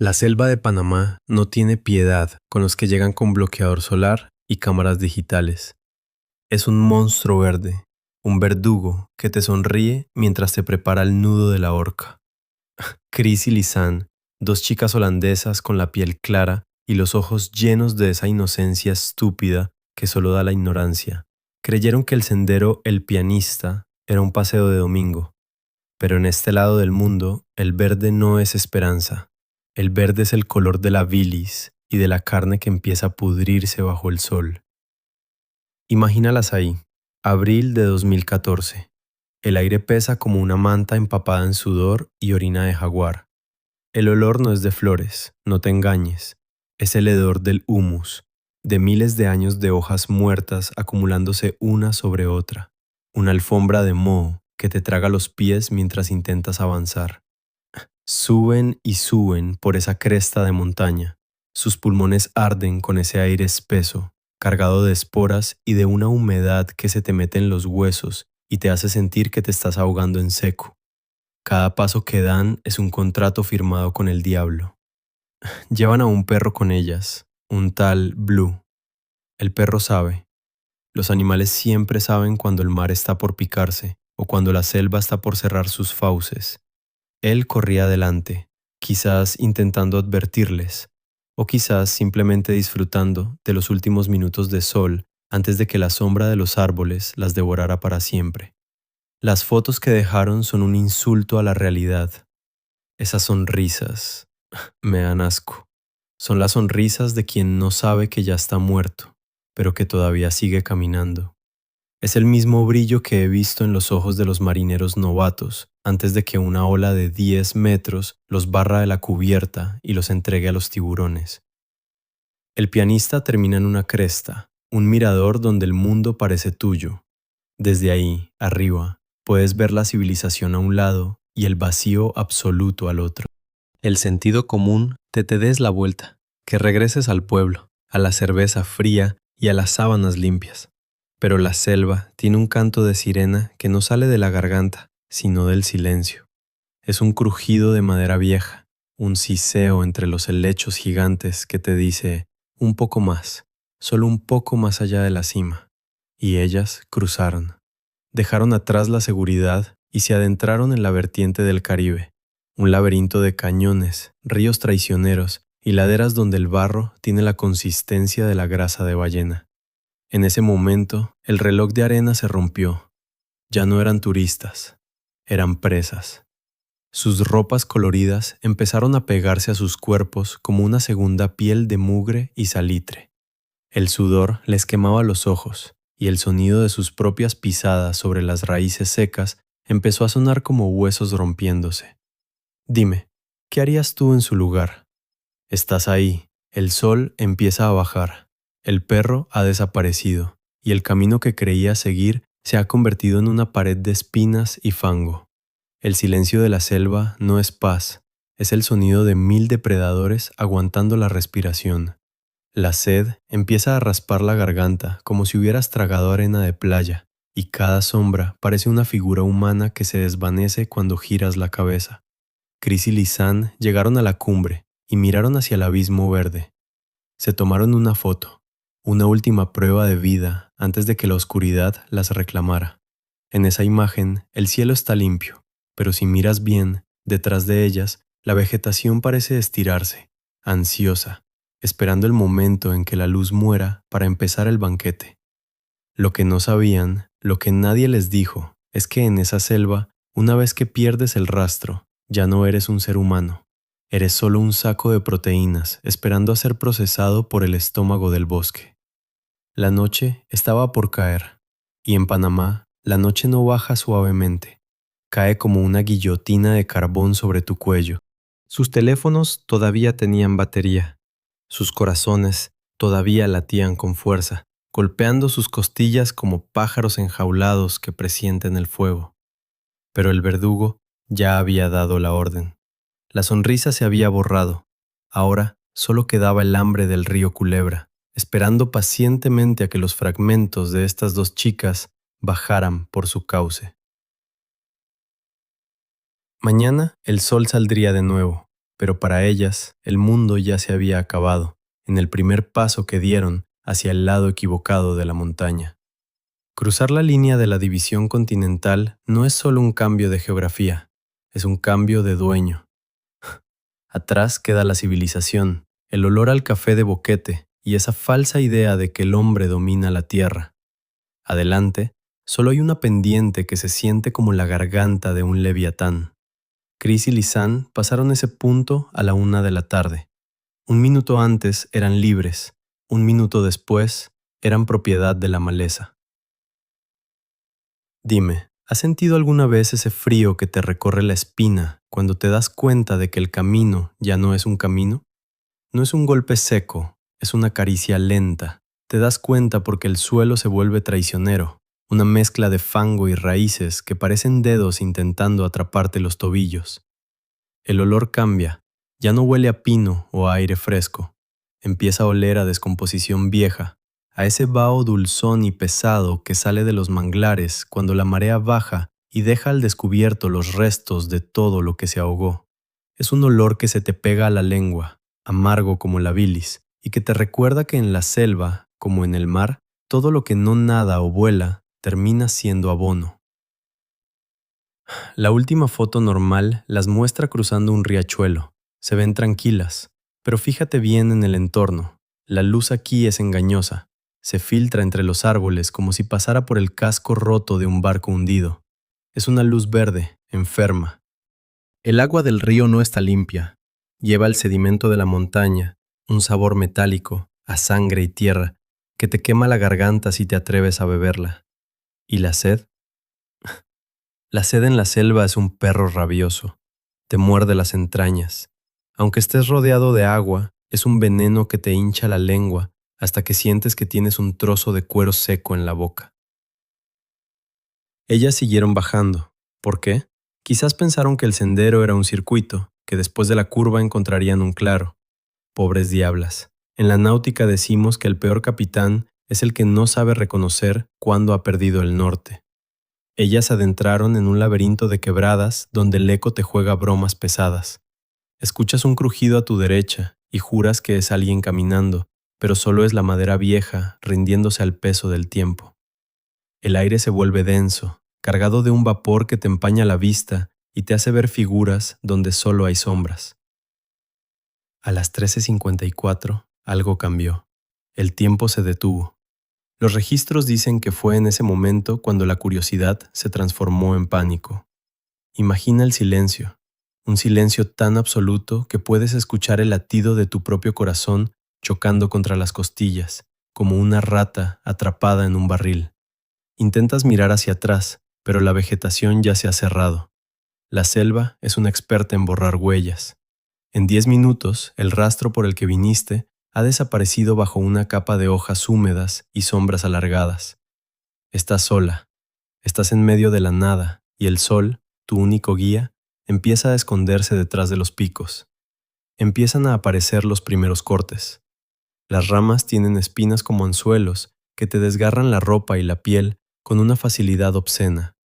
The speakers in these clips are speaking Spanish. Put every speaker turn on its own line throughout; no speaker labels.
La selva de Panamá no tiene piedad con los que llegan con bloqueador solar y cámaras digitales. Es un monstruo verde, un verdugo que te sonríe mientras te prepara el nudo de la horca. Chris y Lisanne, dos chicas holandesas con la piel clara y los ojos llenos de esa inocencia estúpida que solo da la ignorancia, creyeron que el sendero El Pianista era un paseo de domingo. Pero en este lado del mundo, el verde no es esperanza. El verde es el color de la bilis y de la carne que empieza a pudrirse bajo el sol. Imagínalas ahí, abril de 2014. El aire pesa como una manta empapada en sudor y orina de jaguar. El olor no es de flores, no te engañes. Es el hedor del humus, de miles de años de hojas muertas acumulándose una sobre otra. Una alfombra de moho que te traga los pies mientras intentas avanzar. Suben y suben por esa cresta de montaña. Sus pulmones arden con ese aire espeso, cargado de esporas y de una humedad que se te mete en los huesos y te hace sentir que te estás ahogando en seco. Cada paso que dan es un contrato firmado con el diablo. Llevan a un perro con ellas, un tal Blue. El perro sabe. Los animales siempre saben cuando el mar está por picarse o cuando la selva está por cerrar sus fauces. Él corría adelante, quizás intentando advertirles, o quizás simplemente disfrutando de los últimos minutos de sol antes de que la sombra de los árboles las devorara para siempre. Las fotos que dejaron son un insulto a la realidad. Esas sonrisas me dan asco. Son las sonrisas de quien no sabe que ya está muerto, pero que todavía sigue caminando. Es el mismo brillo que he visto en los ojos de los marineros novatos antes de que una ola de 10 metros los barra de la cubierta y los entregue a los tiburones. El pianista termina en una cresta, un mirador donde el mundo parece tuyo. Desde ahí, arriba, puedes ver la civilización a un lado y el vacío absoluto al otro. El sentido común te des la vuelta, que regreses al pueblo, a la cerveza fría y a las sábanas limpias. Pero la selva tiene un canto de sirena que no sale de la garganta, sino del silencio. Es un crujido de madera vieja, un siseo entre los helechos gigantes que te dice un poco más, solo un poco más allá de la cima. Y ellas cruzaron. Dejaron atrás la seguridad y se adentraron en la vertiente del Caribe, un laberinto de cañones, ríos traicioneros y laderas donde el barro tiene la consistencia de la grasa de ballena. En ese momento, el reloj de arena se rompió. Ya no eran turistas, eran presas. Sus ropas coloridas empezaron a pegarse a sus cuerpos como una segunda piel de mugre y salitre. El sudor les quemaba los ojos y el sonido de sus propias pisadas sobre las raíces secas empezó a sonar como huesos rompiéndose. Dime, ¿qué harías tú en su lugar? Estás ahí, el sol empieza a bajar. El perro ha desaparecido y el camino que creía seguir se ha convertido en una pared de espinas y fango. El silencio de la selva no es paz, es el sonido de 1000 depredadores aguantando la respiración. La sed empieza a raspar la garganta como si hubieras tragado arena de playa y cada sombra parece una figura humana que se desvanece cuando giras la cabeza. Chris y Lisanne llegaron a la cumbre y miraron hacia el abismo verde. Se tomaron una foto. Una última prueba de vida antes de que la oscuridad las reclamara. En esa imagen, el cielo está limpio, pero si miras bien, detrás de ellas, la vegetación parece estirarse, ansiosa, esperando el momento en que la luz muera para empezar el banquete. Lo que no sabían, lo que nadie les dijo, es que en esa selva, una vez que pierdes el rastro, ya no eres un ser humano. Eres solo un saco de proteínas esperando a ser procesado por el estómago del bosque. La noche estaba por caer, y en Panamá la noche no baja suavemente, cae como una guillotina de carbón sobre tu cuello. Sus teléfonos todavía tenían batería, sus corazones todavía latían con fuerza, golpeando sus costillas como pájaros enjaulados que presienten el fuego. Pero el verdugo ya había dado la orden. La sonrisa se había borrado. Ahora solo quedaba el hambre del río Culebra, esperando pacientemente a que los fragmentos de estas dos chicas bajaran por su cauce. Mañana el sol saldría de nuevo, pero para ellas el mundo ya se había acabado en el primer paso que dieron hacia el lado equivocado de la montaña. Cruzar la línea de la división continental no es solo un cambio de geografía, es un cambio de dueño. Atrás queda la civilización, el olor al café de boquete y esa falsa idea de que el hombre domina la tierra. Adelante, solo hay una pendiente que se siente como la garganta de un leviatán. Chris y Lisanne pasaron ese punto a la 1 de la tarde. Un minuto antes eran libres, un minuto después eran propiedad de la maleza. Dime, ¿has sentido alguna vez ese frío que te recorre la espina cuando te das cuenta de que el camino ya no es un camino? No es un golpe seco, es una caricia lenta. Te das cuenta porque el suelo se vuelve traicionero, una mezcla de fango y raíces que parecen dedos intentando atraparte los tobillos. El olor cambia, ya no huele a pino o a aire fresco. Empieza a oler a descomposición vieja, a ese vaho dulzón y pesado que sale de los manglares cuando la marea baja y deja al descubierto los restos de todo lo que se ahogó. Es un olor que se te pega a la lengua, amargo como la bilis, y que te recuerda que en la selva, como en el mar, todo lo que no nada o vuela termina siendo abono. La última foto normal las muestra cruzando un riachuelo. Se ven tranquilas, pero fíjate bien en el entorno. La luz aquí es engañosa. Se filtra entre los árboles como si pasara por el casco roto de un barco hundido. Es una luz verde, enferma. El agua del río no está limpia. Lleva el sedimento de la montaña, un sabor metálico, a sangre y tierra, que te quema la garganta si te atreves a beberla. ¿Y la sed? La sed en la selva es un perro rabioso. Te muerde las entrañas. Aunque estés rodeado de agua, es un veneno que te hincha la lengua hasta que sientes que tienes un trozo de cuero seco en la boca. Ellas siguieron bajando. ¿Por qué? Quizás pensaron que el sendero era un circuito, que después de la curva encontrarían un claro. Pobres diablas. En la náutica decimos que el peor capitán es el que no sabe reconocer cuándo ha perdido el norte. Ellas se adentraron en un laberinto de quebradas donde el eco te juega bromas pesadas. Escuchas un crujido a tu derecha y juras que es alguien caminando, pero solo es la madera vieja rindiéndose al peso del tiempo. El aire se vuelve denso, cargado de un vapor que te empaña la vista y te hace ver figuras donde solo hay sombras. A las 13:54 algo cambió. El tiempo se detuvo. Los registros dicen que fue en ese momento cuando la curiosidad se transformó en pánico. Imagina el silencio, un silencio tan absoluto que puedes escuchar el latido de tu propio corazón chocando contra las costillas, como una rata atrapada en un barril. Intentas mirar hacia atrás, pero la vegetación ya se ha cerrado. La selva es una experta en borrar huellas. En 10 minutos, el rastro por el que viniste ha desaparecido bajo una capa de hojas húmedas y sombras alargadas. Estás sola, estás en medio de la nada y el sol, tu único guía, empieza a esconderse detrás de los picos. Empiezan a aparecer los primeros cortes. Las ramas tienen espinas como anzuelos que te desgarran la ropa y la piel con una facilidad obscena.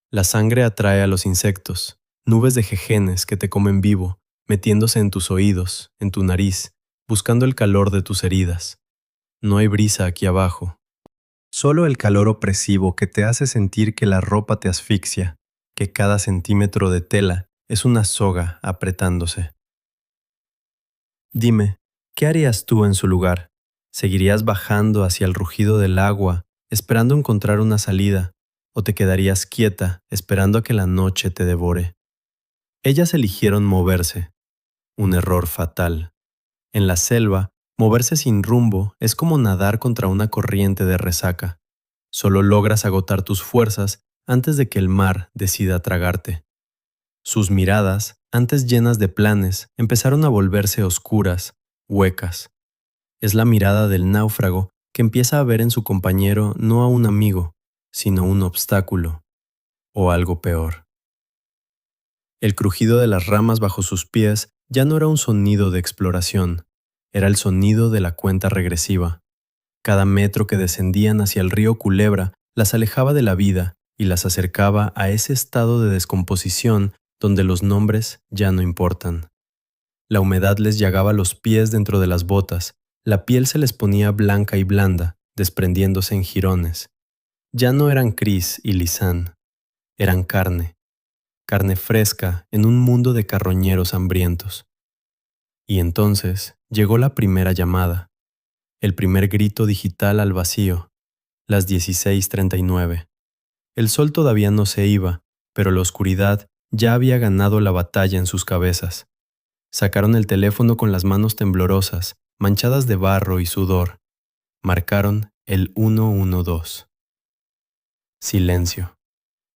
La sangre atrae a los insectos, nubes de jejenes que te comen vivo, metiéndose en tus oídos, en tu nariz, buscando el calor de tus heridas. No hay brisa aquí abajo. Solo el calor opresivo que te hace sentir que la ropa te asfixia, que cada centímetro de tela es una soga apretándose. Dime, ¿qué harías tú en su lugar? ¿Seguirías bajando hacia el rugido del agua, esperando encontrar una salida, o te quedarías quieta, esperando a que la noche te devore? Ellas eligieron moverse. Un error fatal. En la selva, moverse sin rumbo es como nadar contra una corriente de resaca. Solo logras agotar tus fuerzas antes de que el mar decida tragarte. Sus miradas, antes llenas de planes, empezaron a volverse oscuras, huecas. Es la mirada del náufrago que empieza a ver en su compañero no a un amigo, sino un obstáculo, o algo peor. El crujido de las ramas bajo sus pies ya no era un sonido de exploración, era el sonido de la cuenta regresiva. Cada metro que descendían hacia el río Culebra las alejaba de la vida y las acercaba a ese estado de descomposición donde los nombres ya no importan. La humedad les llegaba a los pies dentro de las botas, la piel se les ponía blanca y blanda, desprendiéndose en jirones. Ya no eran Chris y Lisanne, eran carne, carne fresca en un mundo de carroñeros hambrientos. Y entonces llegó la primera llamada, el primer grito digital al vacío, las 16:39. El sol todavía no se iba, pero la oscuridad ya había ganado la batalla en sus cabezas. Sacaron el teléfono con las manos temblorosas, manchadas de barro y sudor. Marcaron el 112. Silencio.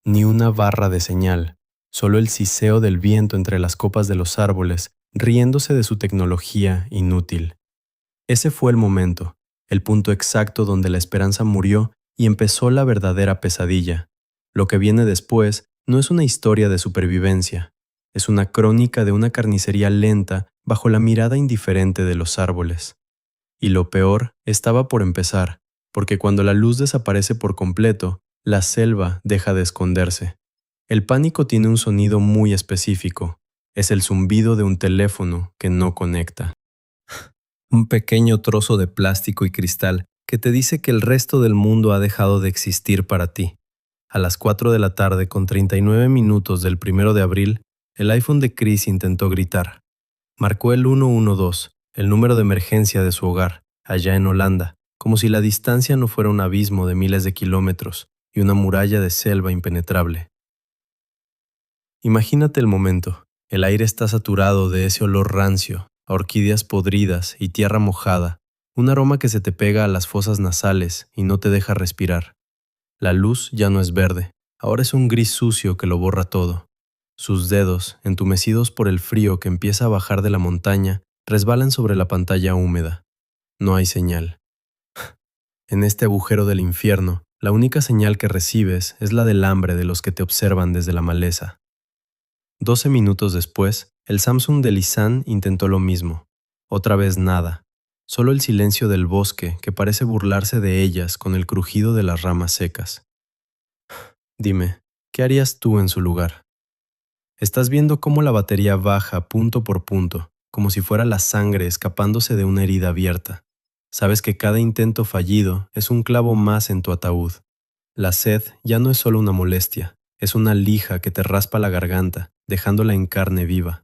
Ni una barra de señal, solo el siseo del viento entre las copas de los árboles, riéndose de su tecnología inútil. Ese fue el momento, el punto exacto donde la esperanza murió y empezó la verdadera pesadilla. Lo que viene después no es una historia de supervivencia, es una crónica de una carnicería lenta bajo la mirada indiferente de los árboles. Y lo peor estaba por empezar, porque cuando la luz desaparece por completo, la selva deja de esconderse. El pánico tiene un sonido muy específico, es el zumbido de un teléfono que no conecta. Un pequeño trozo de plástico y cristal que te dice que el resto del mundo ha dejado de existir para ti. A las 4 de la tarde con 39 minutos del 1 de abril, el iPhone de Chris intentó gritar. Marcó el 112, el número de emergencia de su hogar, allá en Holanda, como si la distancia no fuera un abismo de miles de kilómetros y una muralla de selva impenetrable. Imagínate el momento. El aire está saturado de ese olor rancio, a orquídeas podridas y tierra mojada, un aroma que se te pega a las fosas nasales y no te deja respirar. La luz ya no es verde, ahora es un gris sucio que lo borra todo. Sus dedos, entumecidos por el frío que empieza a bajar de la montaña, resbalan sobre la pantalla húmeda. No hay señal. En este agujero del infierno, la única señal que recibes es la del hambre de los que te observan desde la maleza. 12 minutos después, el Samsung de Lisanne intentó lo mismo. Otra vez nada. Solo el silencio del bosque que parece burlarse de ellas con el crujido de las ramas secas. Dime, ¿qué harías tú en su lugar? Estás viendo cómo la batería baja punto por punto, como si fuera la sangre escapándose de una herida abierta. Sabes que cada intento fallido es un clavo más en tu ataúd. La sed ya no es solo una molestia, es una lija que te raspa la garganta, dejándola en carne viva.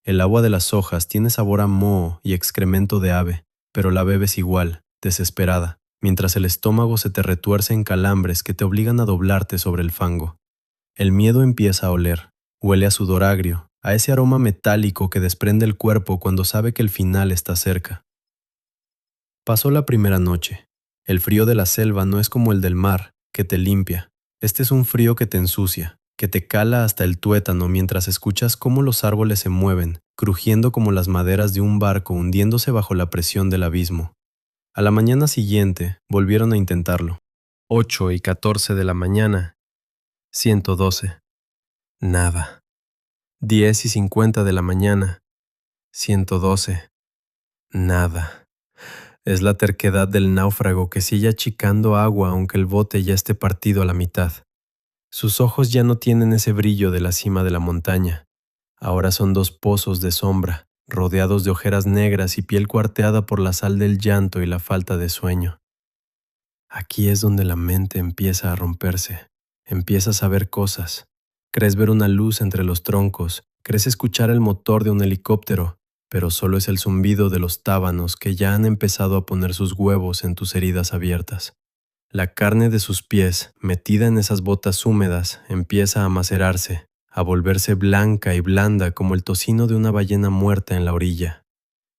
El agua de las hojas tiene sabor a moho y excremento de ave, pero la bebes igual, desesperada, mientras el estómago se te retuerce en calambres que te obligan a doblarte sobre el fango. El miedo empieza a oler, huele a sudor agrio, a ese aroma metálico que desprende el cuerpo cuando sabe que el final está cerca. Pasó la primera noche. El frío de la selva no es como el del mar, que te limpia. Este es un frío que te ensucia, que te cala hasta el tuétano mientras escuchas cómo los árboles se mueven, crujiendo como las maderas de un barco hundiéndose bajo la presión del abismo. A la mañana siguiente volvieron a intentarlo. 8:14 de la mañana. 112. Nada. 10:50 de la mañana. 112. Nada. Es la terquedad del náufrago que sigue achicando agua aunque el bote ya esté partido a la mitad. Sus ojos ya no tienen ese brillo de la cima de la montaña. Ahora son dos pozos de sombra, rodeados de ojeras negras y piel cuarteada por la sal del llanto y la falta de sueño. Aquí es donde la mente empieza a romperse. Empiezas a ver cosas. Crees ver una luz entre los troncos, crees escuchar el motor de un helicóptero, pero solo es el zumbido de los tábanos que ya han empezado a poner sus huevos en tus heridas abiertas. La carne de sus pies, metida en esas botas húmedas, empieza a macerarse, a volverse blanca y blanda como el tocino de una ballena muerta en la orilla.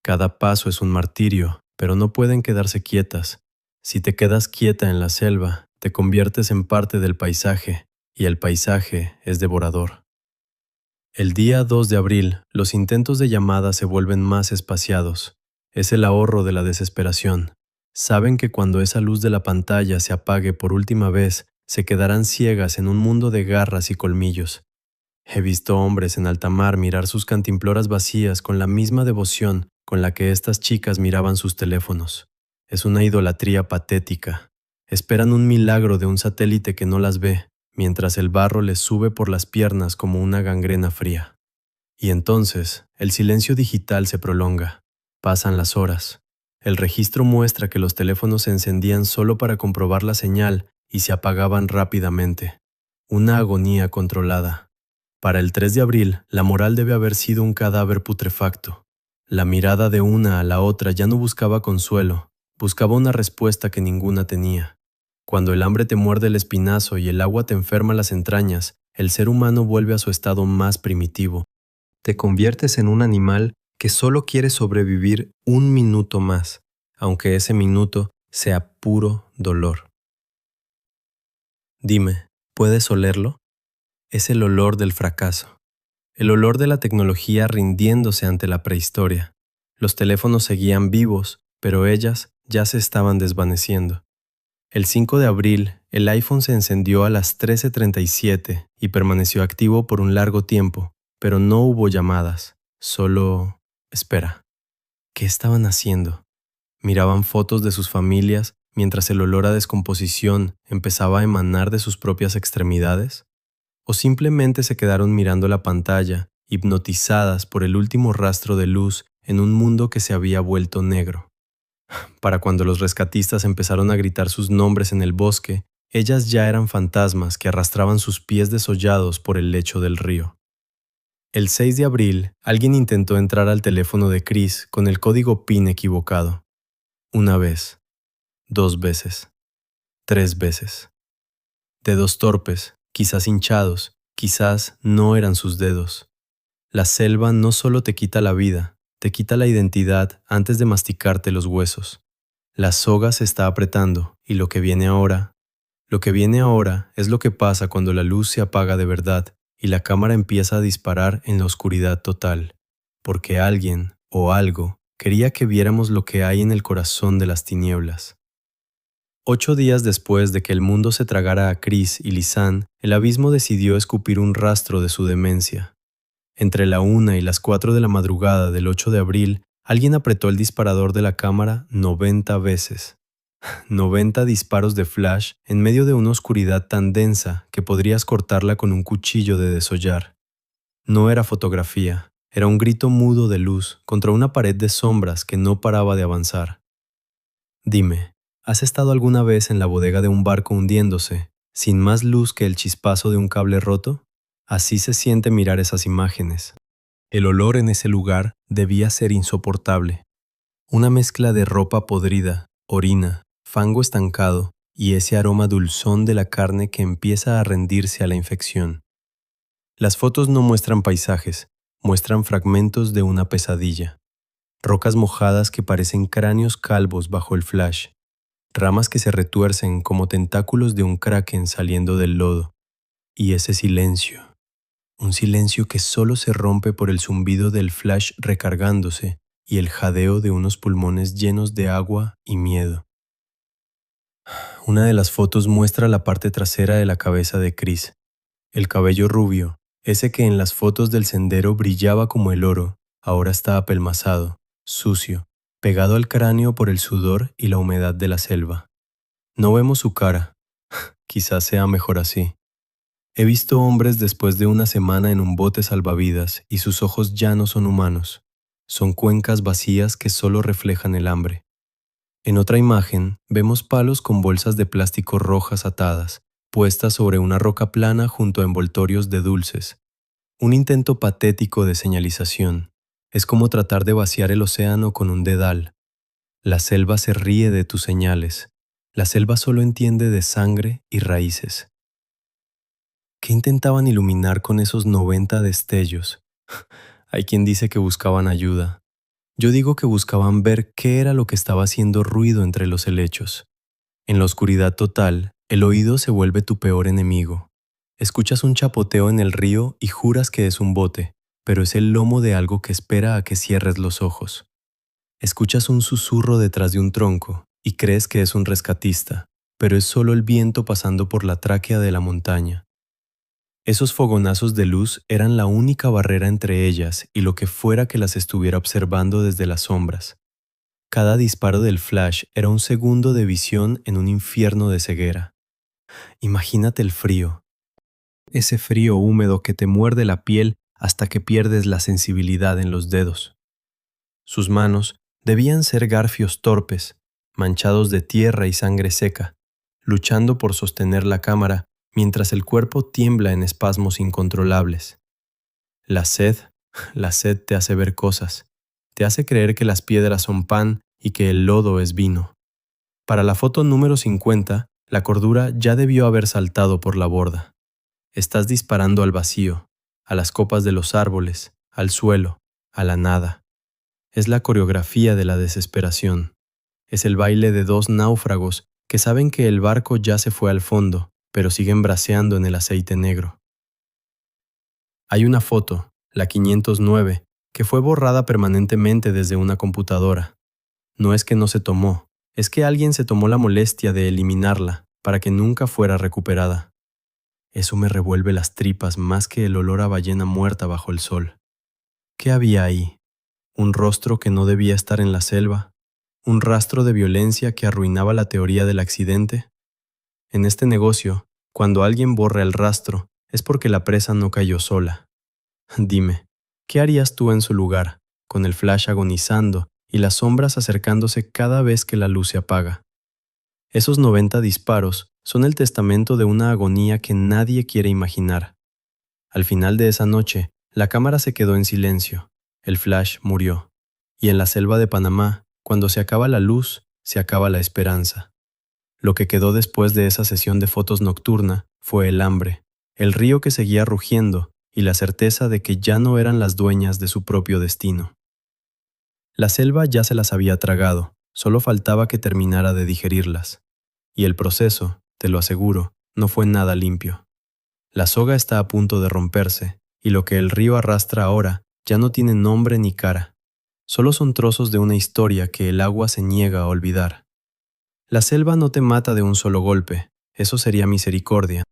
Cada paso es un martirio, pero no pueden quedarse quietas. Si te quedas quieta en la selva, te conviertes en parte del paisaje, y el paisaje es devorador. El día 2 de abril, los intentos de llamada se vuelven más espaciados. Es el ahorro de la desesperación. Saben que cuando esa luz de la pantalla se apague por última vez, se quedarán ciegas en un mundo de garras y colmillos. He visto hombres en alta mar mirar sus cantimploras vacías con la misma devoción con la que estas chicas miraban sus teléfonos. Es una idolatría patética. Esperan un milagro de un satélite que no las ve, mientras el barro les sube por las piernas como una gangrena fría. Y entonces, el silencio digital se prolonga. Pasan las horas. El registro muestra que los teléfonos se encendían solo para comprobar la señal y se apagaban rápidamente. Una agonía controlada. Para el 3 de abril, la moral debe haber sido un cadáver putrefacto. La mirada de una a la otra ya no buscaba consuelo, buscaba una respuesta que ninguna tenía. Cuando el hambre te muerde el espinazo y el agua te enferma las entrañas, el ser humano vuelve a su estado más primitivo. Te conviertes en un animal que solo quiere sobrevivir un minuto más, aunque ese minuto sea puro dolor. Dime, ¿puedes olerlo? Es el olor del fracaso. El olor de la tecnología rindiéndose ante la prehistoria. Los teléfonos seguían vivos, pero ellas ya se estaban desvaneciendo. El 5 de abril, el iPhone se encendió a las 13:37 y permaneció activo por un largo tiempo, pero no hubo llamadas, solo... Espera, ¿qué estaban haciendo? Miraban fotos de sus familias mientras el olor a descomposición empezaba a emanar de sus propias extremidades. ¿O simplemente se quedaron mirando la pantalla, hipnotizadas por el último rastro de luz en un mundo que se había vuelto negro? Para cuando los rescatistas empezaron a gritar sus nombres en el bosque, ellas ya eran fantasmas que arrastraban sus pies desollados por el lecho del río. El 6 de abril, alguien intentó entrar al teléfono de Chris con el código PIN equivocado. Una vez, 2 veces, 3 veces. Dedos torpes, quizás hinchados, quizás no eran sus dedos. La selva no solo te quita la vida, te quita la identidad antes de masticarte los huesos. La soga se está apretando y lo que viene ahora es lo que pasa cuando la luz se apaga de verdad y la cámara empieza a disparar en la oscuridad total, porque alguien o algo quería que viéramos lo que hay en el corazón de las tinieblas. 8 días después de que el mundo se tragara a Chris y Lisanne, el abismo decidió escupir un rastro de su demencia. Entre la 1 y las 4 de la madrugada del 8 de abril, alguien apretó el disparador de la cámara 90 veces. 90 disparos de flash en medio de una oscuridad tan densa que podrías cortarla con un cuchillo de desollar. No era fotografía, era un grito mudo de luz contra una pared de sombras que no paraba de avanzar. Dime, ¿has estado alguna vez en la bodega de un barco hundiéndose, sin más luz que el chispazo de un cable roto? Así se siente mirar esas imágenes. El olor en ese lugar debía ser insoportable. Una mezcla de ropa podrida, orina, fango estancado y ese aroma dulzón de la carne que empieza a rendirse a la infección. Las fotos no muestran paisajes, muestran fragmentos de una pesadilla. Rocas mojadas que parecen cráneos calvos bajo el flash. Ramas que se retuercen como tentáculos de un kraken saliendo del lodo. Y ese silencio. Un silencio que solo se rompe por el zumbido del flash recargándose y el jadeo de unos pulmones llenos de agua y miedo. Una de las fotos muestra la parte trasera de la cabeza de Chris. El cabello rubio, ese que en las fotos del sendero brillaba como el oro, ahora está apelmazado, sucio, pegado al cráneo por el sudor y la humedad de la selva. No vemos su cara. Quizás sea mejor así. He visto hombres después de una semana en un bote salvavidas y sus ojos ya no son humanos. Son cuencas vacías que solo reflejan el hambre. En otra imagen, vemos palos con bolsas de plástico rojas atadas, puestas sobre una roca plana junto a envoltorios de dulces. Un intento patético de señalización. Es como tratar de vaciar el océano con un dedal. La selva se ríe de tus señales. La selva solo entiende de sangre y raíces. ¿Qué intentaban iluminar con esos 90 destellos? Hay quien dice que buscaban ayuda. Yo digo que buscaban ver qué era lo que estaba haciendo ruido entre los helechos. En la oscuridad total, el oído se vuelve tu peor enemigo. Escuchas un chapoteo en el río y juras que es un bote, pero es el lomo de algo que espera a que cierres los ojos. Escuchas un susurro detrás de un tronco y crees que es un rescatista, pero es solo el viento pasando por la tráquea de la montaña. Esos fogonazos de luz eran la única barrera entre ellas y lo que fuera que las estuviera observando desde las sombras. Cada disparo del flash era un segundo de visión en un infierno de ceguera. Imagínate el frío. Ese frío húmedo que te muerde la piel hasta que pierdes la sensibilidad en los dedos. Sus manos debían ser garfios torpes, manchados de tierra y sangre seca, luchando por sostener la cámara mientras el cuerpo tiembla en espasmos incontrolables. La sed, la sed te hace ver cosas, te hace creer que las piedras son pan y que el lodo es vino. Para la foto número 50, la cordura ya debió haber saltado por la borda. Estás disparando al vacío, a las copas de los árboles, al suelo, a la nada. Es la coreografía de la desesperación. Es el baile de dos náufragos que saben que el barco ya se fue al fondo, pero siguen braceando en el aceite negro. Hay una foto, la 509, que fue borrada permanentemente desde una computadora. No es que no se tomó, es que alguien se tomó la molestia de eliminarla para que nunca fuera recuperada. Eso me revuelve las tripas más que el olor a ballena muerta bajo el sol. ¿Qué había ahí? ¿Un rostro que no debía estar en la selva? ¿Un rastro de violencia que arruinaba la teoría del accidente? En este negocio, cuando alguien borra el rastro, es porque la presa no cayó sola. Dime, ¿qué harías tú en su lugar, con el flash agonizando y las sombras acercándose cada vez que la luz se apaga? Esos 90 disparos son el testamento de una agonía que nadie quiere imaginar. Al final de esa noche, la cámara se quedó en silencio, el flash murió, y en la selva de Panamá, cuando se acaba la luz, se acaba la esperanza. Lo que quedó después de esa sesión de fotos nocturna fue el hambre, el río que seguía rugiendo y la certeza de que ya no eran las dueñas de su propio destino. La selva ya se las había tragado, solo faltaba que terminara de digerirlas. Y el proceso, te lo aseguro, no fue nada limpio. La soga está a punto de romperse, y lo que el río arrastra ahora ya no tiene nombre ni cara. Solo son trozos de una historia que el agua se niega a olvidar. La selva no te mata de un solo golpe, eso sería misericordia.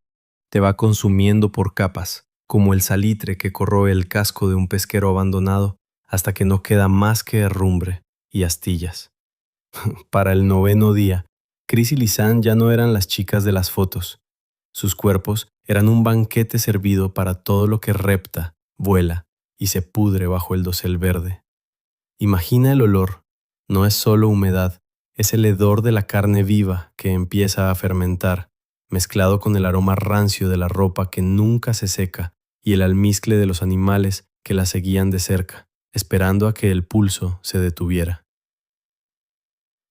Te va consumiendo por capas, como el salitre que corroe el casco de un pesquero abandonado hasta que no queda más que herrumbre y astillas. Para el 9º día, Chris y Lisanne ya no eran las chicas de las fotos. Sus cuerpos eran un banquete servido para todo lo que repta, vuela y se pudre bajo el dosel verde. Imagina el olor. No es solo humedad, es el hedor de la carne viva que empieza a fermentar, mezclado con el aroma rancio de la ropa que nunca se seca y el almizcle de los animales que la seguían de cerca, esperando a que el pulso se detuviera.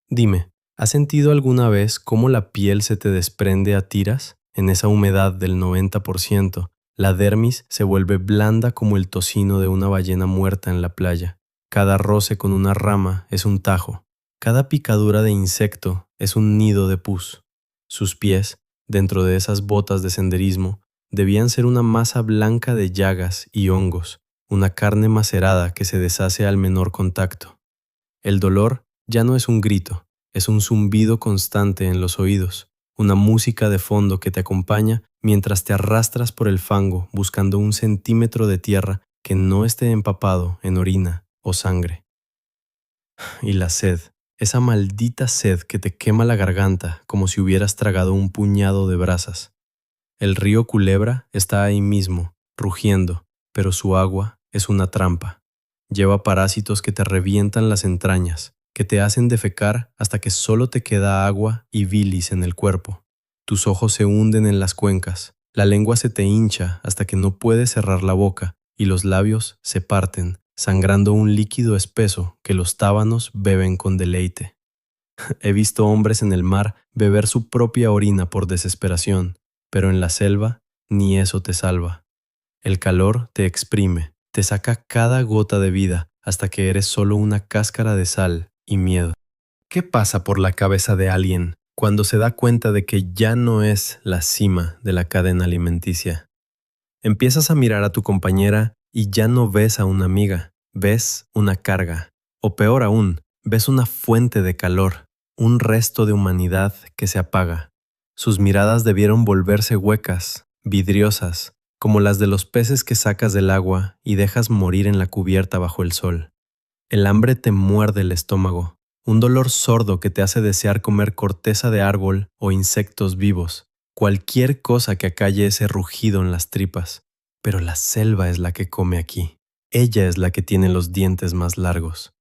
Dime, ¿has sentido alguna vez cómo la piel se te desprende a tiras? En esa humedad del 90%, la dermis se vuelve blanda como el tocino de una ballena muerta en la playa. Cada roce con una rama es un tajo. Cada picadura de insecto es un nido de pus. Sus pies, dentro de esas botas de senderismo, debían ser una masa blanca de llagas y hongos, una carne macerada que se deshace al menor contacto. El dolor ya no es un grito, es un zumbido constante en los oídos, una música de fondo que te acompaña mientras te arrastras por el fango buscando un centímetro de tierra que no esté empapado en orina o sangre. Y la sed, esa maldita sed que te quema la garganta como si hubieras tragado un puñado de brasas. El río Culebra está ahí mismo, rugiendo, pero su agua es una trampa. Lleva parásitos que te revientan las entrañas, que te hacen defecar hasta que solo te queda agua y bilis en el cuerpo. Tus ojos se hunden en las cuencas, la lengua se te hincha hasta que no puedes cerrar la boca y los labios se parten, sangrando un líquido espeso que los tábanos beben con deleite. He visto hombres en el mar beber su propia orina por desesperación, pero en la selva ni eso te salva. El calor te exprime, te saca cada gota de vida hasta que eres solo una cáscara de sal y miedo. ¿Qué pasa por la cabeza de alguien cuando se da cuenta de que ya no es la cima de la cadena alimenticia? Empiezas a mirar a tu compañera y ya no ves a una amiga, ves una carga. O peor aún, ves una fuente de calor, un resto de humanidad que se apaga. Sus miradas debieron volverse huecas, vidriosas, como las de los peces que sacas del agua y dejas morir en la cubierta bajo el sol. El hambre te muerde el estómago, un dolor sordo que te hace desear comer corteza de árbol o insectos vivos, cualquier cosa que acalle ese rugido en las tripas. pero la selva es la que come aquí. Ella es la que tiene los dientes más largos.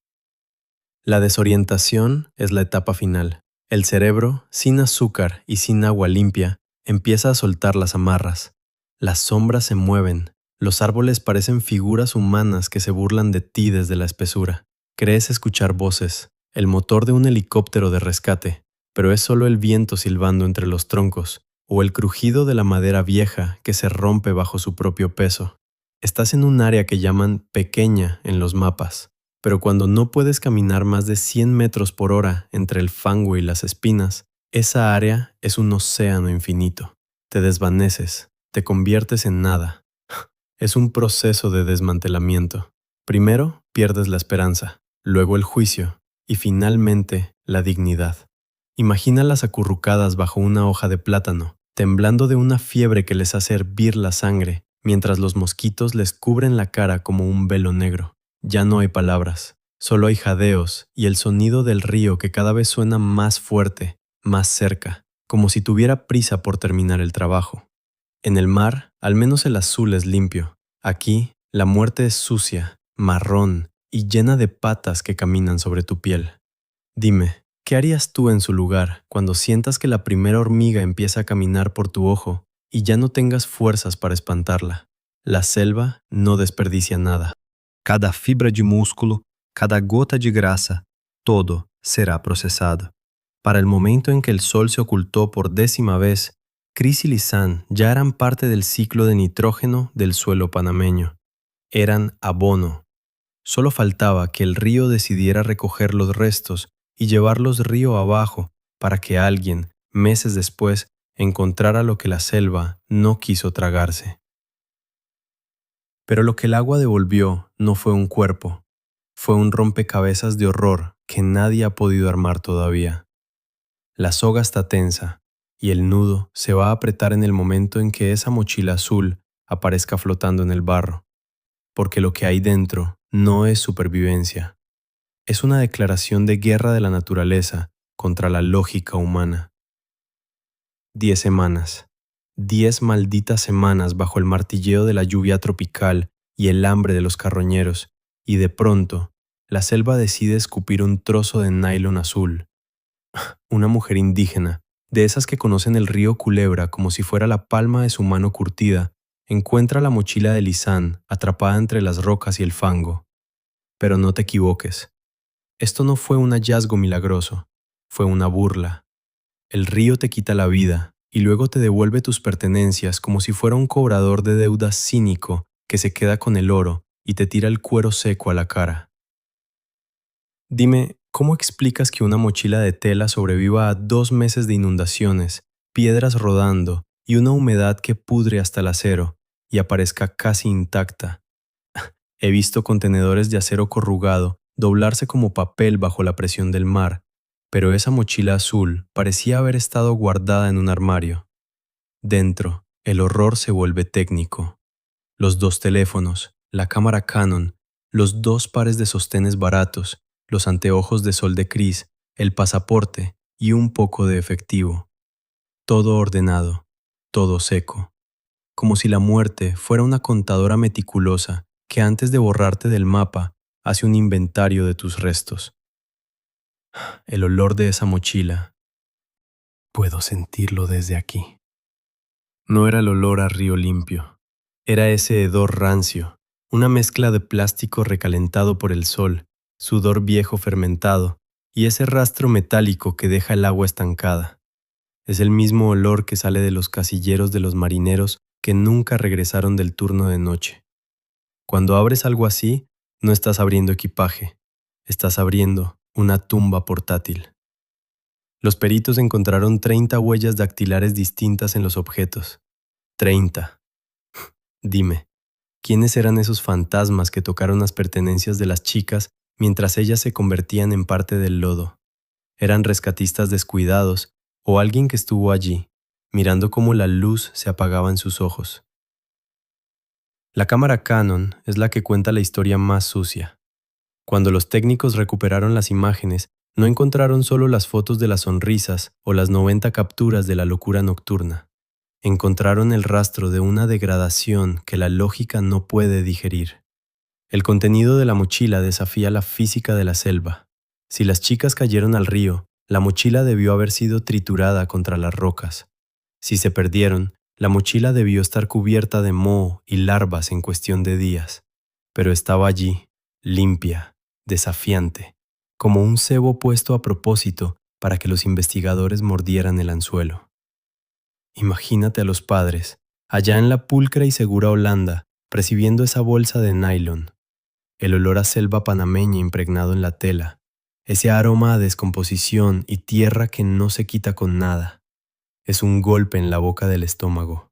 La desorientación es la etapa final. El cerebro, sin azúcar y sin agua limpia, empieza a soltar las amarras. Las sombras se mueven. Los árboles parecen figuras humanas que se burlan de ti desde la espesura. Crees escuchar voces, el motor de un helicóptero de rescate, pero es solo el viento silbando entre los troncos, o el crujido de la madera vieja que se rompe bajo su propio peso. Estás en un área que llaman pequeña en los mapas, pero cuando no puedes caminar más de 100 metros por hora entre el fango y las espinas, esa área es un océano infinito. Te desvaneces, te conviertes en nada. Es un proceso de desmantelamiento. Primero pierdes la esperanza, luego el juicio y finalmente la dignidad. Imagínalas acurrucadas bajo una hoja de plátano, temblando de una fiebre que les hace hervir la sangre, mientras los mosquitos les cubren la cara como un velo negro. Ya no hay palabras, solo hay jadeos y el sonido del río que cada vez suena más fuerte, más cerca, como si tuviera prisa por terminar el trabajo. En el mar, al menos el azul es limpio. Aquí, la muerte es sucia, marrón y llena de patas que caminan sobre tu piel. Dime, ¿qué harías tú en su lugar cuando sientas que la primera hormiga empieza a caminar por tu ojo y ya no tengas fuerzas para espantarla? La selva no desperdicia nada.
Cada fibra de músculo, cada gota de grasa, todo será procesado.
Para el momento en que el sol se ocultó por 10ª vez, Chris y Lisanne ya eran parte del ciclo de nitrógeno del suelo panameño. Eran abono. Solo faltaba que el río decidiera recoger los restos y llevarlos río abajo para que alguien, meses después, encontrara lo que la selva no quiso tragarse. Pero lo que el agua devolvió no fue un cuerpo, fue un rompecabezas de horror que nadie ha podido armar todavía. La soga está tensa y el nudo se va a apretar en el momento en que esa mochila azul aparezca flotando en el barro, porque lo que hay dentro no es supervivencia. Es una declaración de guerra de la naturaleza contra la lógica humana. 10 semanas. 10 malditas semanas bajo el martilleo de la lluvia tropical y el hambre de los carroñeros, y de pronto, la selva decide escupir un trozo de nylon azul. Una mujer indígena, de esas que conocen el río Culebra como si fuera la palma de su mano curtida, encuentra la mochila de Lisanne atrapada entre las rocas y el fango. Pero no te equivoques. Esto no fue un hallazgo milagroso, fue una burla. El río te quita la vida y luego te devuelve tus pertenencias como si fuera un cobrador de deudas cínico que se queda con el oro y te tira el cuero seco a la cara. Dime, ¿cómo explicas que una mochila de tela sobreviva a 2 meses de inundaciones, piedras rodando y una humedad que pudre hasta el acero y aparezca casi intacta? He visto contenedores de acero corrugado doblarse como papel bajo la presión del mar, pero esa mochila azul parecía haber estado guardada en un armario. Dentro, el horror se vuelve técnico. Los 2 teléfonos, la cámara Canon, los 2 pares de sostenes baratos, los anteojos de sol de Chris, el pasaporte y un poco de efectivo. Todo ordenado, todo seco. Como si la muerte fuera una contadora meticulosa que antes de borrarte del mapa hace un inventario de tus restos. El olor de esa mochila. Puedo sentirlo desde aquí. No era el olor a río limpio. Era ese hedor rancio, una mezcla de plástico recalentado por el sol, sudor viejo fermentado y ese rastro metálico que deja el agua estancada. Es el mismo olor que sale de los casilleros de los marineros que nunca regresaron del turno de noche. Cuando abres algo así, no estás abriendo equipaje, estás abriendo una tumba portátil. Los peritos encontraron 30 huellas dactilares distintas en los objetos. 30. Dime, ¿quiénes eran esos fantasmas que tocaron las pertenencias de las chicas mientras ellas se convertían en parte del lodo? ¿Eran rescatistas descuidados o alguien que estuvo allí, mirando cómo la luz se apagaba en sus ojos? La cámara Canon es la que cuenta la historia más sucia. Cuando los técnicos recuperaron las imágenes, no encontraron solo las fotos de las sonrisas o las 90 capturas de la locura nocturna. Encontraron el rastro de una degradación que la lógica no puede digerir. El contenido de la mochila desafía la física de la selva. Si las chicas cayeron al río, la mochila debió haber sido triturada contra las rocas. Si se perdieron, la mochila debió estar cubierta de moho y larvas en cuestión de días. Pero estaba allí, limpia, desafiante, como un cebo puesto a propósito para que los investigadores mordieran el anzuelo. Imagínate a los padres, allá en la pulcra y segura Holanda, percibiendo esa bolsa de nylon. El olor a selva panameña impregnado en la tela, ese aroma a descomposición y tierra que no se quita con nada. Es un golpe en la boca del estómago.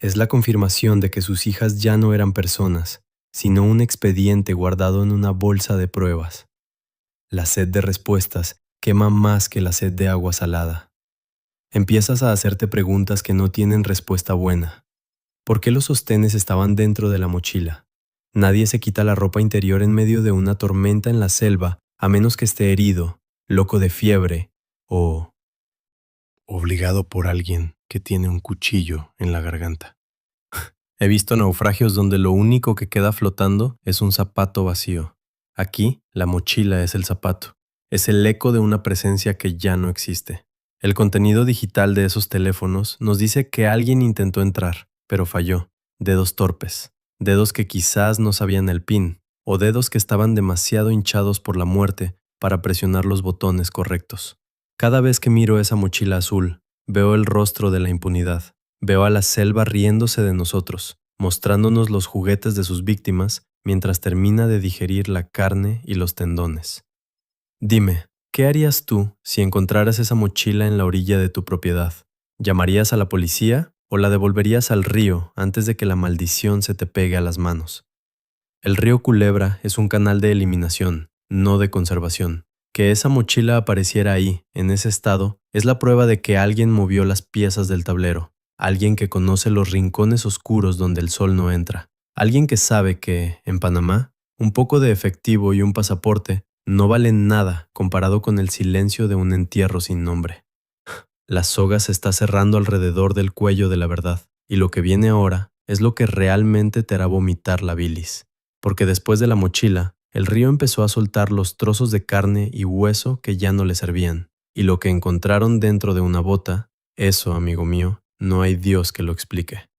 Es la confirmación de que sus hijas ya no eran personas, sino un expediente guardado en una bolsa de pruebas. La sed de respuestas quema más que la sed de agua salada. Empiezas a hacerte preguntas que no tienen respuesta buena. ¿Por qué los sostenes estaban dentro de la mochila? Nadie se quita la ropa interior en medio de una tormenta en la selva, a menos que esté herido, loco de fiebre o obligado por alguien que tiene un cuchillo en la garganta. He visto naufragios donde lo único que queda flotando es un zapato vacío. Aquí, la mochila es el zapato. Es el eco de una presencia que ya no existe. El contenido digital de esos teléfonos nos dice que alguien intentó entrar, pero falló. Dedos torpes, dedos que quizás no sabían el PIN, o dedos que estaban demasiado hinchados por la muerte para presionar los botones correctos. Cada vez que miro esa mochila azul, veo el rostro de la impunidad. Veo a la selva riéndose de nosotros, mostrándonos los juguetes de sus víctimas mientras termina de digerir la carne y los tendones. Dime, ¿qué harías tú si encontraras esa mochila en la orilla de tu propiedad? ¿Llamarías a la policía o la devolverías al río antes de que la maldición se te pegue a las manos? El río Culebra es un canal de eliminación, no de conservación. Que esa mochila apareciera ahí, en ese estado, es la prueba de que alguien movió las piezas del tablero. Alguien que conoce los rincones oscuros donde el sol no entra. Alguien que sabe que, en Panamá, un poco de efectivo y un pasaporte no valen nada comparado con el silencio de un entierro sin nombre. La soga se está cerrando alrededor del cuello de la verdad, y lo que viene ahora es lo que realmente te hará vomitar la bilis. Porque después de la mochila, el río empezó a soltar los trozos de carne y hueso que ya no le servían, y lo que encontraron dentro de una bota, eso, amigo mío, no hay Dios que lo explique.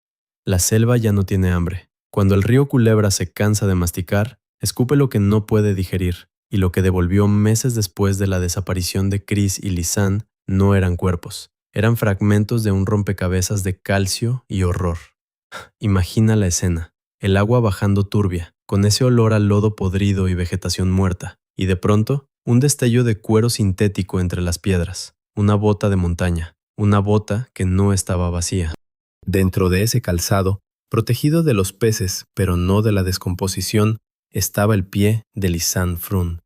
La selva ya no tiene hambre. Cuando el río Culebra se cansa de masticar, escupe lo que no puede digerir, y lo que devolvió meses después de la desaparición de Chris y Lisanne no eran cuerpos, eran fragmentos de un rompecabezas de calcio y horror. Imagina la escena, el agua bajando turbia, con ese olor a lodo podrido y vegetación muerta, y de pronto, un destello de cuero sintético entre las piedras, una bota de montaña, una bota que no estaba vacía. Dentro de ese calzado, protegido de los peces, pero no de la descomposición, estaba el pie de Lisanne Frun,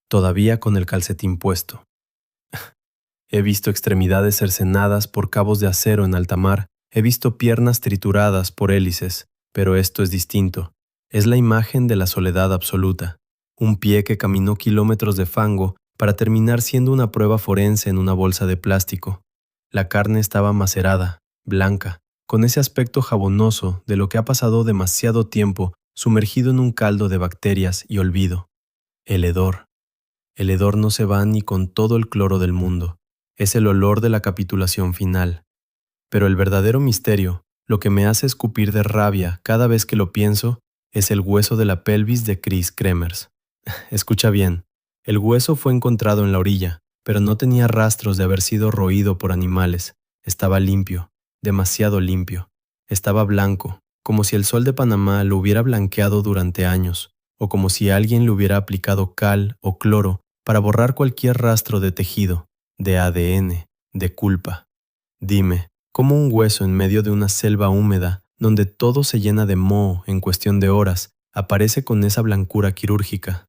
todavía con el calcetín puesto. He visto extremidades cercenadas por cabos de acero en alta mar, he visto piernas trituradas por hélices, pero esto es distinto. Es la imagen de la soledad absoluta, un pie que caminó kilómetros de fango para terminar siendo una prueba forense en una bolsa de plástico. La carne estaba macerada, blanca, con ese aspecto jabonoso de lo que ha pasado demasiado tiempo sumergido en un caldo de bacterias y olvido. El hedor. El hedor no se va ni con todo el cloro del mundo. Es el olor de la capitulación final. Pero el verdadero misterio, lo que me hace escupir de rabia cada vez que lo pienso, es el hueso de la pelvis de Chris Kremers. Escucha bien, el hueso fue encontrado en la orilla, pero no tenía rastros de haber sido roído por animales. Estaba limpio, demasiado limpio. Estaba blanco, como si el sol de Panamá lo hubiera blanqueado durante años, o como si alguien le hubiera aplicado cal o cloro para borrar cualquier rastro de tejido, de ADN, de culpa. Dime, ¿cómo un hueso en medio de una selva húmeda, donde todo se llena de moho en cuestión de horas, aparece con esa blancura quirúrgica?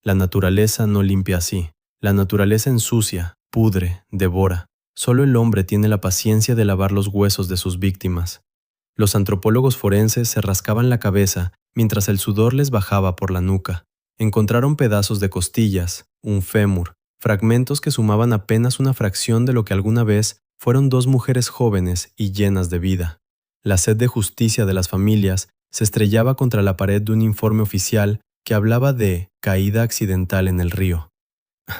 La naturaleza no limpia así. La naturaleza ensucia, pudre, devora. Solo el hombre tiene la paciencia de lavar los huesos de sus víctimas. Los antropólogos forenses se rascaban la cabeza mientras el sudor les bajaba por la nuca. Encontraron pedazos de costillas, un fémur, fragmentos que sumaban apenas una fracción de lo que alguna vez fueron dos mujeres jóvenes y llenas de vida. La sed de justicia de las familias se estrellaba contra la pared de un informe oficial que hablaba de caída accidental en el río.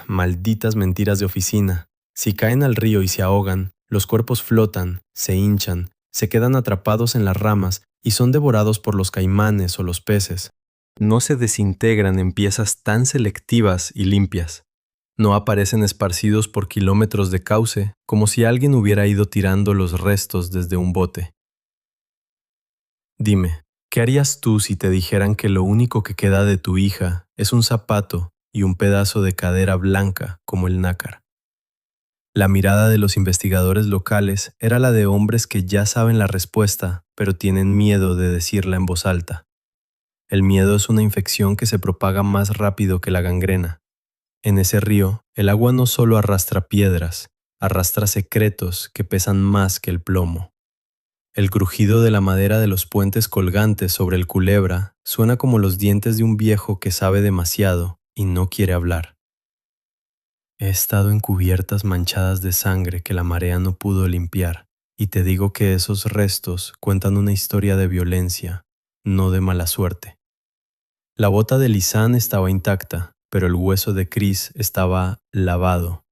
Malditas mentiras de oficina. Si caen al río y se ahogan, los cuerpos flotan, se hinchan, se quedan atrapados en las ramas y son devorados por los caimanes o los peces. No se desintegran en piezas tan selectivas y limpias. No aparecen esparcidos por kilómetros de cauce, como si alguien hubiera ido tirando los restos desde un bote. Dime, ¿qué harías tú si te dijeran que lo único que queda de tu hija es un zapato y un pedazo de cadera blanca como el nácar? La mirada de los investigadores locales era la de hombres que ya saben la respuesta, pero tienen miedo de decirla en voz alta. El miedo es una infección que se propaga más rápido que la gangrena. En ese río, el agua no solo arrastra piedras, arrastra secretos que pesan más que el plomo. El crujido de la madera de los puentes colgantes sobre el Culebra suena como los dientes de un viejo que sabe demasiado y no quiere hablar. He estado en cubiertas manchadas de sangre que la marea no pudo limpiar, y te digo que esos restos cuentan una historia de violencia, no de mala suerte. La bota de Lisanne estaba intacta, pero el hueso de Chris estaba lavado.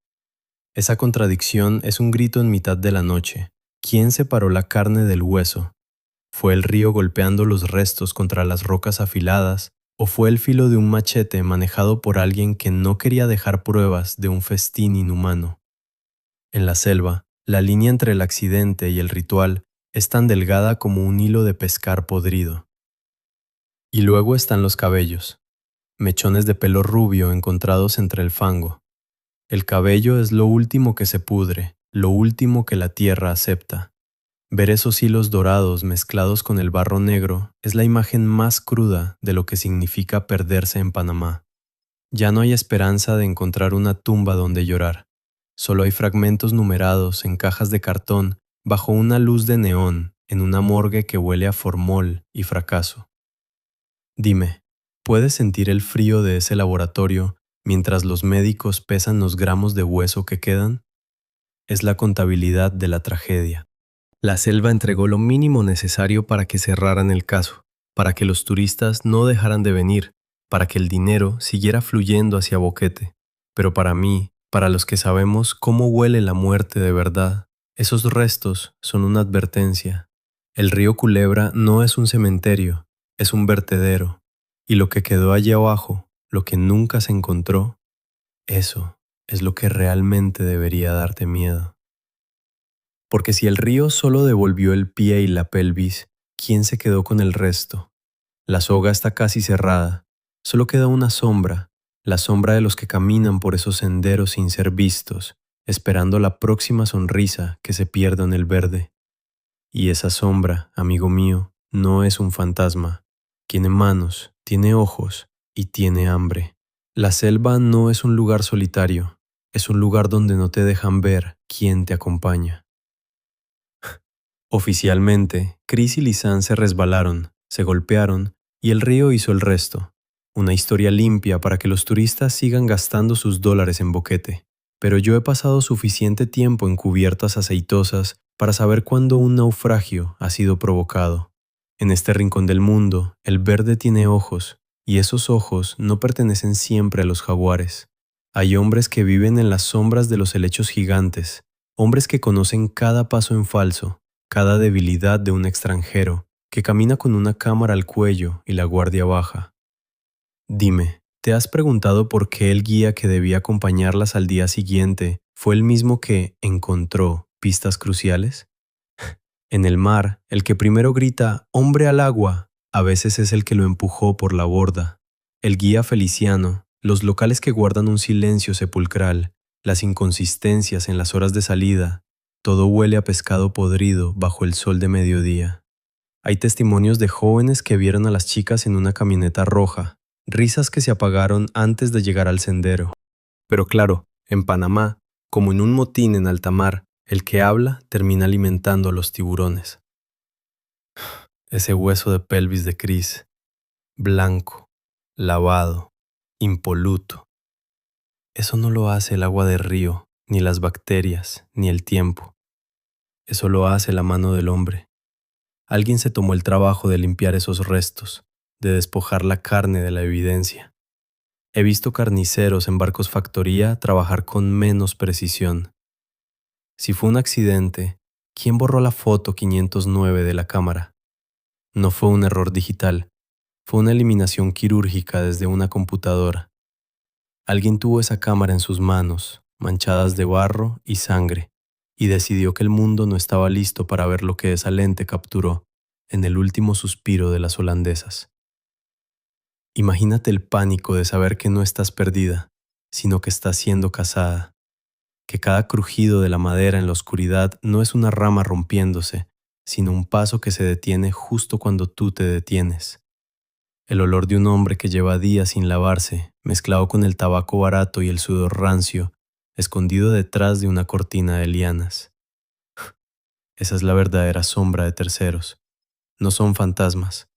Esa contradicción es un grito en mitad de la noche. ¿Quién separó la carne del hueso? ¿Fue el río golpeando los restos contra las rocas afiladas? ¿O fue el filo de un machete manejado por alguien que no quería dejar pruebas de un festín inhumano? En la selva, la línea entre el accidente y el ritual es tan delgada como un hilo de pescar podrido. Y luego están los cabellos, mechones de pelo rubio encontrados entre el fango. El cabello es lo último que se pudre, lo último que la tierra acepta. Ver esos hilos dorados mezclados con el barro negro es la imagen más cruda de lo que significa perderse en Panamá. Ya no hay esperanza de encontrar una tumba donde llorar. Solo hay fragmentos numerados en cajas de cartón bajo una luz de neón en una morgue que huele a formol y fracaso. Dime, ¿puedes sentir el frío de ese laboratorio mientras los médicos pesan los gramos de hueso que quedan? Es la contabilidad de la tragedia. La selva entregó lo mínimo necesario para que cerraran el caso, para que los turistas no dejaran de venir, para que el dinero siguiera fluyendo hacia Boquete. Pero para mí, para los que sabemos cómo huele la muerte de verdad, esos restos son una advertencia. El río Culebra no es un cementerio, es un vertedero. Y lo que quedó allí abajo, lo que nunca se encontró, eso es lo que realmente debería darte miedo. Porque si el río solo devolvió el pie y la pelvis, ¿quién se quedó con el resto? La soga está casi cerrada, solo queda una sombra, la sombra de los que caminan por esos senderos sin ser vistos, esperando la próxima sonrisa que se pierda en el verde. Y esa sombra, amigo mío, no es un fantasma. Tiene manos, tiene ojos y tiene hambre. La selva no es un lugar solitario, es un lugar donde no te dejan ver quién te acompaña. Oficialmente, Chris y Lisanne se resbalaron, se golpearon y el río hizo el resto. Una historia limpia para que los turistas sigan gastando sus dólares en Boquete. Pero yo he pasado suficiente tiempo en cubiertas aceitosas para saber cuándo un naufragio ha sido provocado. En este rincón del mundo, el verde tiene ojos, y esos ojos no pertenecen siempre a los jaguares. Hay hombres que viven en las sombras de los helechos gigantes, hombres que conocen cada paso en falso, cada debilidad de un extranjero que camina con una cámara al cuello y la guardia baja. Dime, ¿te has preguntado por qué el guía que debía acompañarlas al día siguiente fue el mismo que encontró pistas cruciales? En el mar, el que primero grita «¡Hombre al agua!» a veces es el que lo empujó por la borda. El guía Feliciano, los locales que guardan un silencio sepulcral, las inconsistencias en las horas de salida, todo huele a pescado podrido bajo el sol de mediodía. Hay testimonios de jóvenes que vieron a las chicas en una camioneta roja, risas que se apagaron antes de llegar al sendero. Pero claro, en Panamá, como en un motín en alta mar, el que habla termina alimentando a los tiburones. Ese hueso de pelvis de Chris, blanco, lavado, impoluto. Eso no lo hace el agua de río, ni las bacterias, ni el tiempo. Eso lo hace la mano del hombre. Alguien se tomó el trabajo de limpiar esos restos, de despojar la carne de la evidencia. He visto carniceros en barcos factoría trabajar con menos precisión. Si fue un accidente, ¿quién borró la foto 509 de la cámara? No fue un error digital, fue una eliminación quirúrgica desde una computadora. Alguien tuvo esa cámara en sus manos, manchadas de barro y sangre, y decidió que el mundo no estaba listo para ver lo que esa lente capturó en el último suspiro de las holandesas. Imagínate el pánico de saber que no estás perdida, sino que estás siendo cazada, que cada crujido de la madera en la oscuridad no es una rama rompiéndose, sino un paso que se detiene justo cuando tú te detienes. El olor de un hombre que lleva días sin lavarse, mezclado con el tabaco barato y el sudor rancio, escondido detrás de una cortina de lianas. Esa es la verdadera sombra de terceros. No son fantasmas.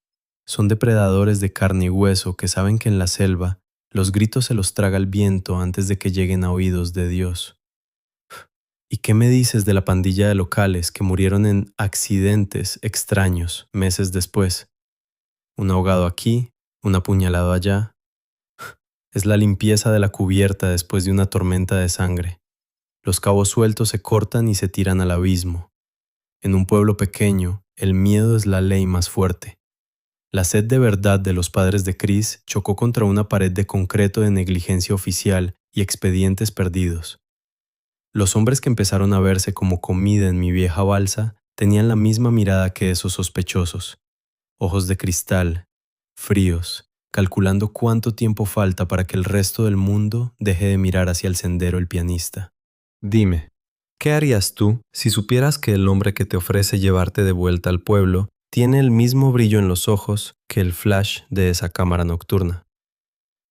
Son depredadores de carne y hueso que saben que en la selva los gritos se los traga el viento antes de que lleguen a oídos de Dios. ¿Y qué me dices de la pandilla de locales que murieron en accidentes extraños meses después? Un ahogado aquí, un apuñalado allá. Es la limpieza de la cubierta después de una tormenta de sangre. Los cabos sueltos se cortan y se tiran al abismo. En un pueblo pequeño, el miedo es la ley más fuerte. La sed de verdad de los padres de Chris chocó contra una pared de concreto de negligencia oficial y expedientes perdidos. Los hombres que empezaron a verse como comida en mi vieja balsa tenían la misma mirada que esos sospechosos. Ojos de cristal, fríos, calculando cuánto tiempo falta para que el resto del mundo deje de mirar hacia el sendero el pianista. Dime, ¿qué harías tú si supieras que el hombre que te ofrece llevarte de vuelta al pueblo tiene el mismo brillo en los ojos que el flash de esa cámara nocturna?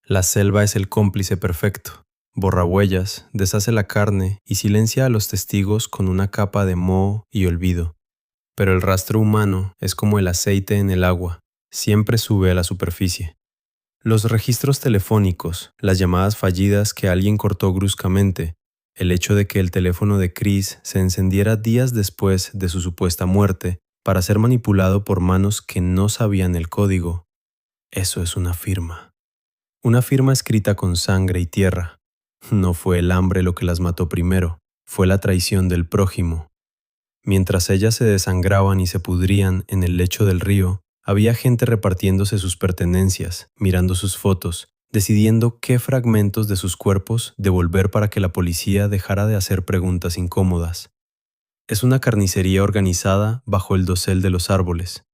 La selva es el cómplice perfecto. Borra huellas, deshace la carne y silencia a los testigos con una capa de moho y olvido. Pero el rastro humano es como el aceite en el agua, siempre sube a la superficie. Los registros telefónicos, las llamadas fallidas que alguien cortó bruscamente, el hecho de que el teléfono de Chris se encendiera días después de su supuesta muerte para ser manipulado por manos que no sabían el código, eso es una firma. Una firma escrita con sangre y tierra. No fue el hambre lo que las mató primero, fue la traición del prójimo. Mientras ellas se desangraban y se pudrían en el lecho del río, había gente repartiéndose sus pertenencias, mirando sus fotos, decidiendo qué fragmentos de sus cuerpos devolver para que la policía dejara de hacer preguntas incómodas. Es una carnicería organizada bajo el dosel de los árboles.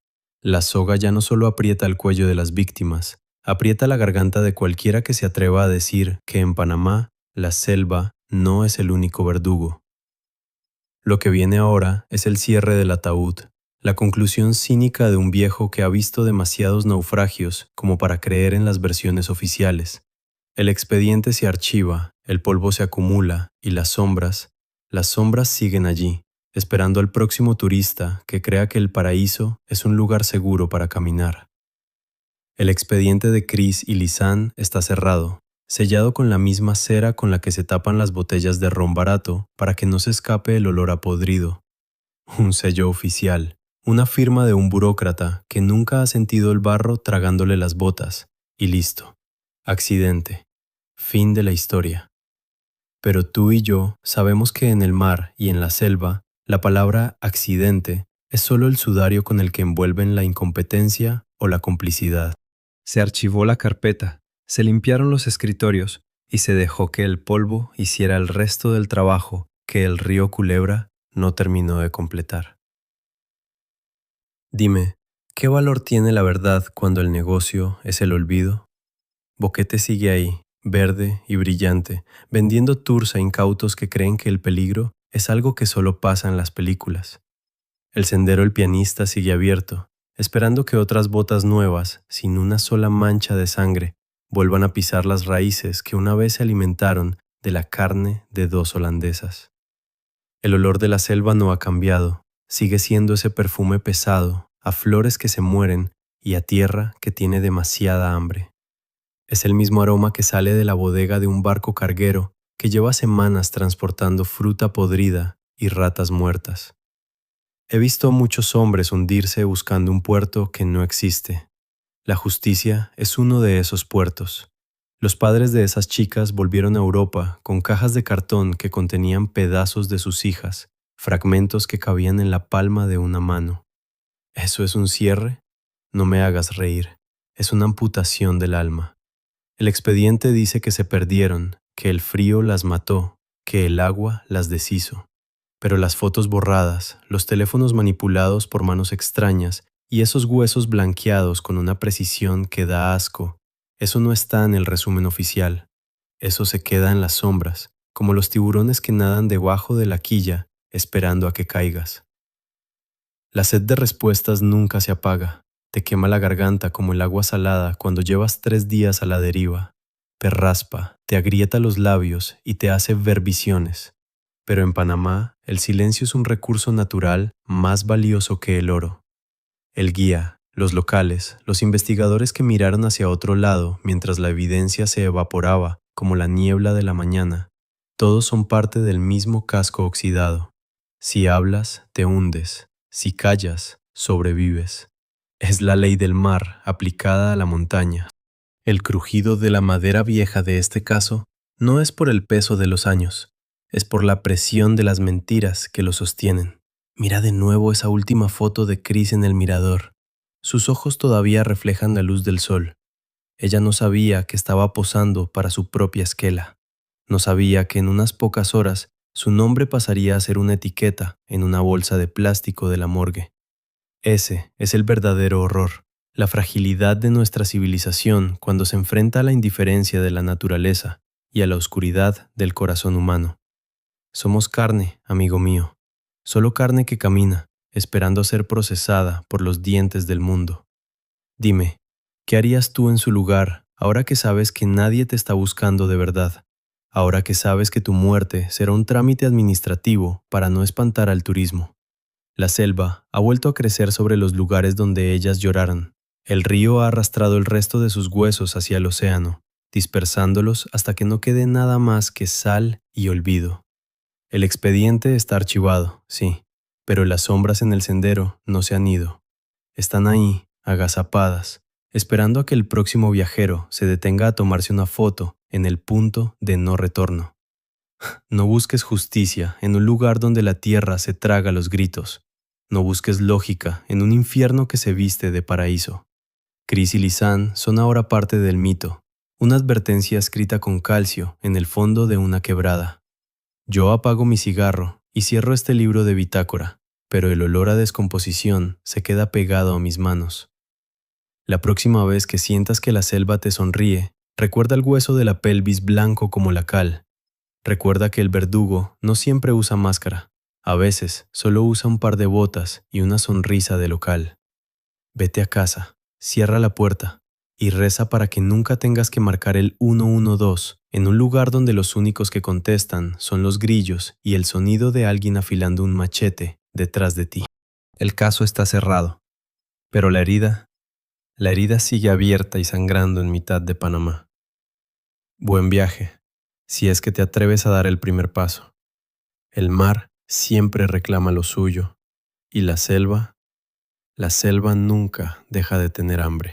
La soga ya no solo aprieta el cuello de las víctimas, aprieta la garganta de cualquiera que se atreva a decir que en Panamá la selva no es el único verdugo. Lo que viene ahora es el cierre del ataúd, la conclusión cínica de un viejo que ha visto demasiados naufragios como para creer en las versiones oficiales. El expediente se archiva, el polvo se acumula y las sombras siguen allí, esperando al próximo turista que crea que el paraíso es un lugar seguro para caminar. El expediente de Chris y Lisanne está cerrado, sellado con la misma cera con la que se tapan las botellas de ron barato para que no se escape el olor a podrido. Un sello oficial, una firma de un burócrata que nunca ha sentido el barro tragándole las botas, y listo. Accidente. Fin de la historia. Pero tú y yo sabemos que en el mar y en la selva, la palabra accidente es solo el sudario con el que envuelven la incompetencia o la complicidad.
Se archivó la carpeta, se limpiaron los escritorios y se dejó que el polvo hiciera el resto del trabajo que el río Culebra no terminó de completar.
Dime, ¿qué valor tiene la verdad cuando el negocio es el olvido? Boquete sigue ahí, verde y brillante, vendiendo tours a incautos que creen que el peligro es algo que solo pasa en las películas. El sendero del pianista sigue abierto, esperando que otras botas nuevas, sin una sola mancha de sangre, vuelvan a pisar las raíces que una vez se alimentaron de la carne de dos holandesas. El olor de la selva no ha cambiado, sigue siendo ese perfume pesado, a flores que se mueren y a tierra que tiene demasiada hambre. Es el mismo aroma que sale de la bodega de un barco carguero que lleva semanas transportando fruta podrida y ratas muertas. He visto a muchos hombres hundirse buscando un puerto que no existe. La justicia es uno de esos puertos. Los padres de esas chicas volvieron a Europa con cajas de cartón que contenían pedazos de sus hijas, fragmentos que cabían en la palma de una mano. ¿Eso es un cierre? No me hagas reír. Es una amputación del alma. El expediente dice que se perdieron, que el frío las mató, que el agua las deshizo. Pero las fotos borradas, los teléfonos manipulados por manos extrañas y esos huesos blanqueados con una precisión que da asco, eso no está en el resumen oficial. Eso se queda en las sombras, como los tiburones que nadan debajo de la quilla esperando a que caigas. La sed de respuestas nunca se apaga. Te quema la garganta como el agua salada cuando llevas 3 días a la deriva. Te raspa, te agrieta los labios y te hace ver visiones. Pero en Panamá, el silencio es un recurso natural más valioso que el oro. El guía, los locales, los investigadores que miraron hacia otro lado mientras la evidencia se evaporaba como la niebla de la mañana, todos son parte del mismo casco oxidado. Si hablas, te hundes. Si callas, sobrevives. Es la ley del mar aplicada a la montaña. El crujido de la madera vieja de este caso no es por el peso de los años, es por la presión de las mentiras que lo sostienen. Mira de nuevo esa última foto de Chris en el mirador. Sus ojos todavía reflejan la luz del sol. Ella no sabía que estaba posando para su propia esquela. No sabía que en unas pocas horas su nombre pasaría a ser una etiqueta en una bolsa de plástico de la morgue. Ese es el verdadero horror, la fragilidad de nuestra civilización cuando se enfrenta a la indiferencia de la naturaleza y a la oscuridad del corazón humano. Somos carne, amigo mío, solo carne que camina, esperando ser procesada por los dientes del mundo. Dime, ¿qué harías tú en su lugar ahora que sabes que nadie te está buscando de verdad? Ahora que sabes que tu muerte será un trámite administrativo para no espantar al turismo. La selva ha vuelto a crecer sobre los lugares donde ellas lloraron. El río ha arrastrado el resto de sus huesos hacia el océano, dispersándolos hasta que no quede nada más que sal y olvido. El expediente está archivado, sí, pero las sombras en el sendero no se han ido. Están ahí, agazapadas, esperando a que el próximo viajero se detenga a tomarse una foto en el punto de no retorno. No busques justicia en un lugar donde la tierra se traga los gritos. No busques lógica en un infierno que se viste de paraíso. Chris y Lisanne son ahora parte del mito, una advertencia escrita con calcio en el fondo de una quebrada. Yo apago mi cigarro y cierro este libro de bitácora, pero el olor a descomposición se queda pegado a mis manos. La próxima vez que sientas que la selva te sonríe, recuerda el hueso de la pelvis blanco como la cal. Recuerda que el verdugo no siempre usa máscara. A veces solo usa un par de botas y una sonrisa de local. Vete a casa, cierra la puerta y reza para que nunca tengas que marcar el 112 en un lugar donde los únicos que contestan son los grillos y el sonido de alguien afilando un machete detrás de ti. El caso está cerrado, pero la herida sigue abierta y sangrando en mitad de Panamá. Buen viaje, si es que te atreves a dar el primer paso. El mar siempre reclama lo suyo y la selva nunca deja de tener hambre.